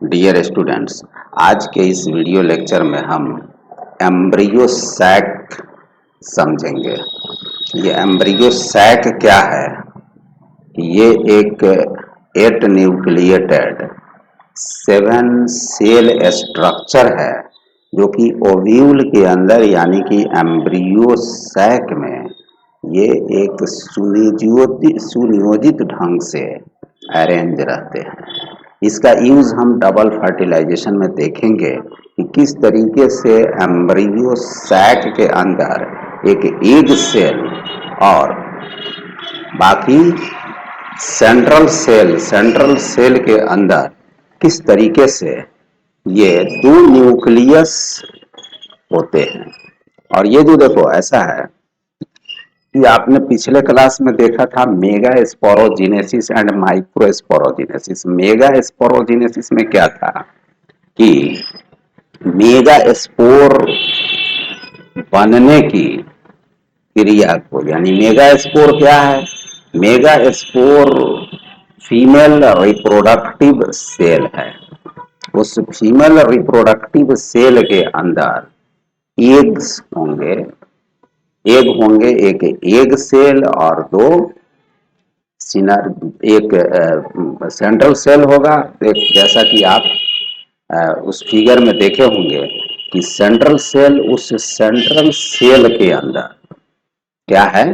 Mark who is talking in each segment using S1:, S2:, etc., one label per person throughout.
S1: Dear students, आज के इस वीडियो लेक्चर में हम एम्ब्रियो सैक समझेंगे। ये एम्ब्रियो सैक क्या है? ये एक 8 न्यूक्लिएटेड 7 सेल स्ट्रक्चर है जो कि ओव्यूल के अंदर यानी कि एम्ब्रियो सैक में ये एक सुनियोजित ढंग से अरेंज रहते हैं। इसका यूज हम डबल फर्टिलाइजेशन में देखेंगे कि किस तरीके से एम्ब्रियो सैक के अंदर एक एग सेल और बाकी सेंट्रल सेल के अंदर किस तरीके से ये दो न्यूक्लियस होते हैं। और ये जो देखो ऐसा है कि आपने पिछले क्लास में देखा था mega sporogenesis and micro sporogenesis. Mega sporogenesis में क्या था कि मेगा स्पोर बनने की क्रिया को, यानी मेगा स्पोर क्या है? Mega spore female reproductive cell है। उस फीमेल रिप्रोडक्टिव सेल के अंदर एग्स होंगे, एक एग सेल और दो एक सेंट्रल सेल होगा। एक जैसा कि आप उस फिगर में देखे होंगे कि सेंट्रल सेल, उस सेंट्रल सेल के अंदर क्या है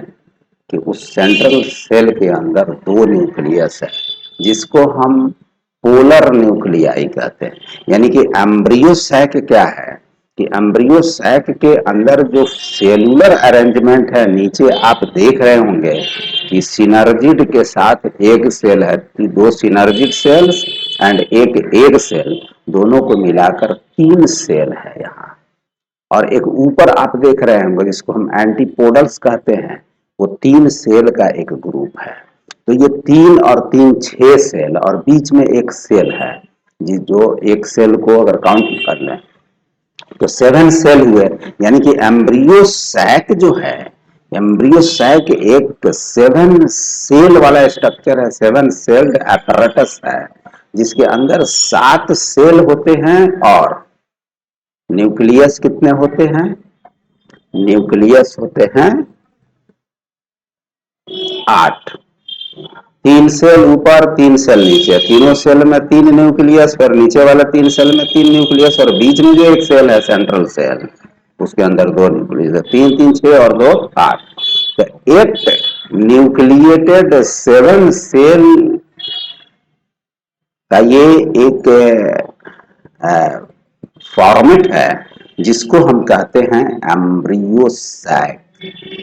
S1: कि उस सेंट्रल सेल के अंदर दो न्यूक्लियस है जिसको हम पोलर न्यूक्लियाई कहते हैं। यानी कि एम्ब्रियो सैक क्या है कि एम्ब्रियो सैक के अंदर जो सेलुलर अरेंजमेंट है, नीचे आप देख रहे होंगे कि सिनर्जिड के साथ एग सेल है, दो सिनर्जिड सेल्स एंड एक एग सेल, दोनों को मिलाकर 3 सेल है यहाँ। और एक ऊपर आप देख रहे होंगे जिसको हम एंटीपोडल्स कहते हैं, वो 3 सेल का एक ग्रुप है। तो ये 3 और 3 6 सेल और बीच में एक सेल है जी, जो एक सेल को अगर काउंट कर लें तो 7 सेल हुए। यानी कि एम्ब्रियो सैक जो है, एम्ब्रियो सैक एक 7 सेल वाला स्ट्रक्चर है, 7 सेल्ड apparatus है जिसके अंदर 7 सेल होते हैं और न्यूक्लियस कितने होते हैं? न्यूक्लियस होते हैं 8। 3 सेल ऊपर, 3 सेल नीचे, तीनों सेल में 3 न्यूक्लियस, फिर नीचे वाला 3 सेल में 3 न्यूक्लियस और बीच में जो एक सेल है सेंट्रल सेल, उसके अंदर 2 न्यूक्लियस है। 3 3 6 और 2 8। तो 8 न्यूक्लिएटेड 7 सेल का ये एक फॉर्मेट है जिसको हम कहते हैं एम्ब्रियो सैक।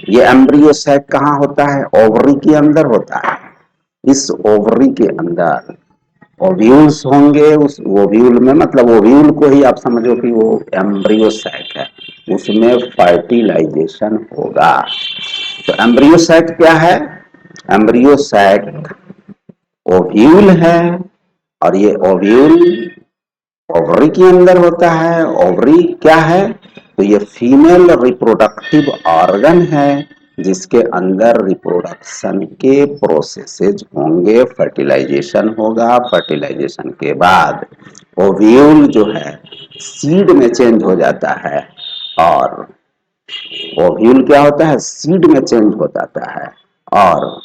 S1: ये एम्ब्रियो सैक कहाँ होता है? ओवरी के अंदर होता है। इस ओवरी के अंदर ओव्यूल्स होंगे। उस ओव्यूल में, मतलब ओव्यूल को ही आप समझो कि वो एम्ब्रियो सैक है, उसमें फर्टिलाइजेशन होगा। तो एम्ब्रियो सैक क्या है? एम्ब्रियो सैक ओव्यूल है और ये ओव्यूल ओवरी के अंदर होता है। ओवरी क्या है? तो ये फीमेल रिप्रोडक्टिव ऑर्गन है जिसके अंदर रिप्रोडक्शन के प्रोसेसेज होंगे, फर्टिलाइजेशन होगा। फर्टिलाइजेशन के बाद ओव्यूल जो है सीड में चेंज हो जाता है और ओव्यूल क्या होता है? सीड में चेंज हो जाता है और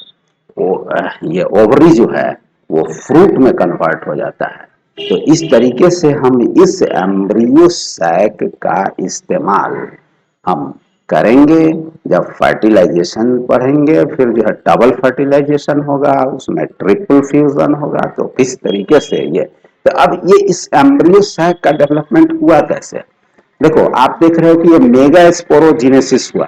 S1: ये ओवरी जो है वो फ्रूट में कन्वर्ट हो जाता है। तो इस तरीके से हम इस एम्ब्रियो सैक का इस्तेमाल हम करेंगे जब फर्टिलाइजेशन पढ़ेंगे। फिर जो है डबल फर्टिलाइजेशन होगा, उसमें ट्रिपल फ्यूजन होगा। तो किस तरीके से ये, तो अब ये इस एम्ब्रियो सैक का डेवलपमेंट हुआ कैसे? देखो आप देख रहे हो कि ये मेगा स्पोरोजेनेसिस हुआ।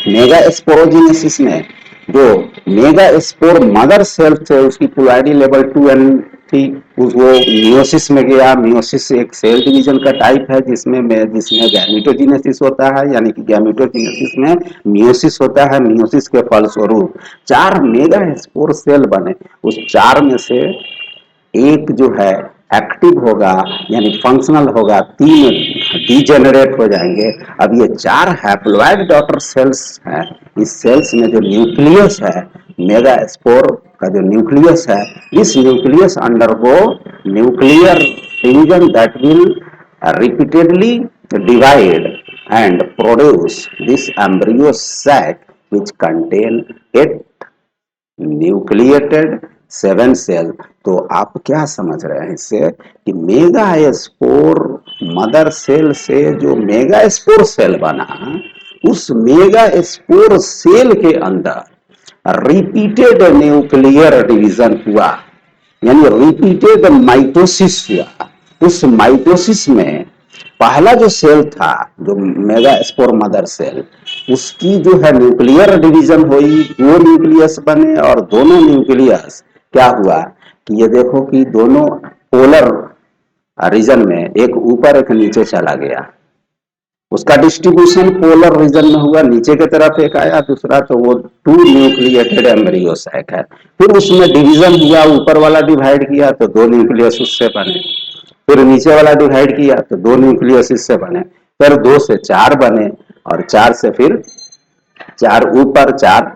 S1: मेगा स्पोरोजेनेसिस में जो मेगा स्पोर मदर सेल थे उसकी प्लूइडी लेवल 2 एंड 3, वो मियोसिस में गया। मियोसिस एक सेल डिवीजन का टाइप है जिसमें गैमेटोजेनेसिस होता है, यानी कि गैमेटोजेनेसिस में मियोसिस होता है। मियोसिस के फलस्वरूप 4 मेगा स्पोर सेल बने। उस 4 में से एक जो है एक्टिव होगा यानी फंक्शनल होगा, 3 डीजेनरेट हो जाएंगे। अब ये 4 हैप्लॉइड डॉटर सेल्स हैं। इस सेल्स में जो न्यूक्लियस है, मेगा स्पोर का जो न्यूक्लियस है, इस न्यूक्लियस अंडर को nuclear division that will repeatedly divide and produce this embryo sac which contain 8 nucleated 7 cell. तो आप क्या समझ रहे हैं इससे कि मेगा स्पोर मदर सेल से जो मेगा स्पोर सेल बना, उस मेगा स्पोर सेल के अंदर रिपीटेड न्यूक्लियर डिवीजन हुआ, यानी रिपीटेड माइटोसिस हुआ। उस माइटोसिस में पहला जो सेल था, जो मेगा स्पोर मदर सेल, उसकी जो है न्यूक्लियर डिवीजन हुई, 2 न्यूक्लियस बने और दोनों न्यूक्लियस क्या हुआ कि ये देखो कि दोनों पोलर रीजन में, एक ऊपर एक नीचे चला गया। उसका डिस्ट्रीब्यूशन पोलर रीजन में हुआ, नीचे की तरफ एक आया, दूसरा तो वो 2 न्यूक्लिएटेड एम्ब्रियो सैक है। फिर उसमें डिवीजन हुआ, ऊपर वाला डिवाइड किया तो 2 न्यूक्लियस उससे बने, फिर नीचे वाला डिवाइड किया तो 2 न्यूक्लियस इससे बने, फिर 2 से 4 बने और 4 से फिर 4 ऊपर 4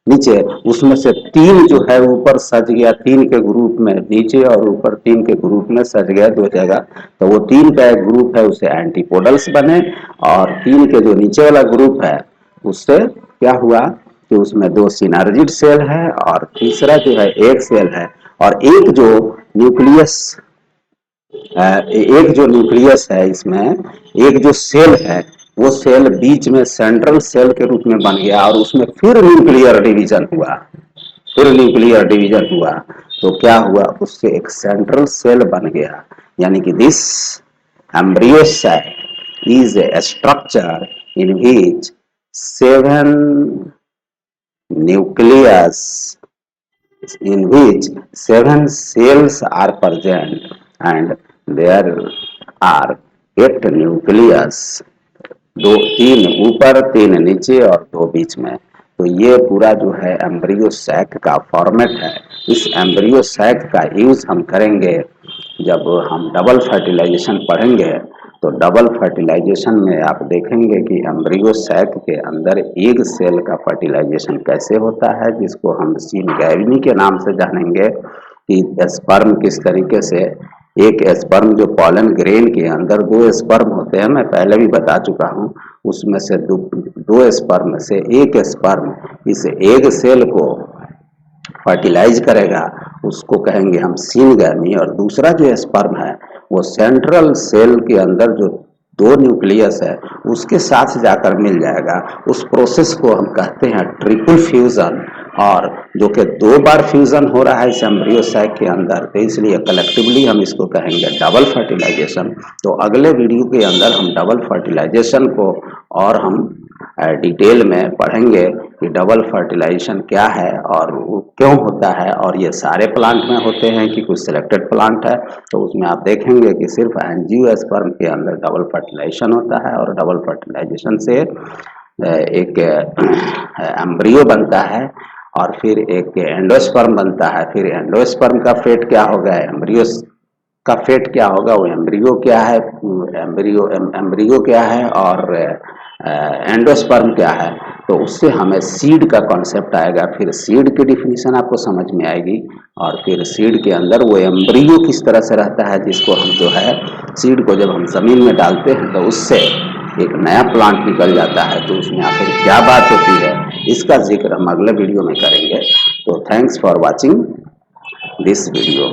S1: नीचे। उसमें से 3 जो है ऊपर सज गया, 3 के ग्रुप में नीचे और ऊपर 3 के ग्रुप में सज गया 2 जगह। तो वो 3 का एक ग्रुप है उसे एंटीपोडल्स बने, और 3 के जो नीचे वाला ग्रुप है उससे क्या हुआ कि उसमें 2 सिनर्जिड सेल है और तीसरा जो है एक सेल है। और एक जो न्यूक्लियस है इसमें, एक जो सेल है वो सेल बीच में सेंट्रल सेल के रूप में बन गया और उसमें फिर न्यूक्लियर डिवीजन हुआ, तो क्या हुआ, उससे एक सेंट्रल सेल बन गया। यानी कि this embryo cell is a structure in which 7 nucleus in which 7 cells are present and there are 8 nucleus, 3 ऊपर 3 नीचे और 2 बीच में। तो ये पूरा जो है एम्ब्रियो सैक का फॉर्मेट है। इस एम्ब्रियो सैक का यूज हम करेंगे जब हम डबल फर्टिलाइजेशन पढ़ेंगे। तो डबल फर्टिलाइजेशन में आप देखेंगे कि एम्ब्रियो सैक के अंदर एक सेल का फर्टिलाइजेशन कैसे होता है, जिसको हम सिनगैविनी के नाम से जानेंगे कि स्पर्म किस तरीके से, एक स्पर्म जो पॉलन ग्रेन के अंदर 2 स्पर्म होते हैं, मैं पहले भी बता चुका हूँ, उसमें से दो स्पर्म से एक स्पर्म इस एग सेल को फर्टिलाइज करेगा, उसको कहेंगे हम सिनगैमी। और दूसरा जो स्पर्म है वो सेंट्रल सेल के अंदर जो 2 न्यूक्लियस है उसके साथ जाकर मिल जाएगा। उस प्रोसेस को हम कहते हैं ट्रिपल फ्यूजन, और जो कि 2 बार फ्यूजन हो रहा है इस एम्ब्रियो सैक के अंदर, तो इसलिए कलेक्टिवली हम इसको कहेंगे डबल फर्टिलाइजेशन। तो अगले वीडियो के अंदर हम डबल फर्टिलाइजेशन को और हम डिटेल में पढ़ेंगे कि डबल फर्टिलाइजेशन क्या है और वो क्यों होता है, और ये सारे प्लांट में होते हैं कि कुछ सिलेक्टेड प्लांट है। तो उसमें आप देखेंगे कि सिर्फ एंजियोस्पर्म के अंदर डबल फर्टिलाइजेशन होता है, और डबल फर्टिलाइजेशन से एक एम्ब्रियो बनता है और फिर एक एंडोस्पर्म बनता है। फिर एंडोस्पर्म का फेट क्या होगा, एम्ब्रियो का फेट क्या होगा, वो एम्ब्रियो क्या है, एम्ब्रियो क्या है और एंडोस्पर्म क्या है। तो उससे हमें सीड का कॉन्सेप्ट आएगा, फिर सीड की डिफिनीशन आपको समझ में आएगी, और फिर सीड के अंदर वो एम्ब्रियो किस तरह से रहता है, जिसको हम जो है सीड को जब हम जमीन में डालते हैं तो उससे एक नया प्लांट निकल जाता है। तो उसमें आखिर क्या बात होती है, इसका जिक्र हम अगले वीडियो में करेंगे। तो thanks for watching this video.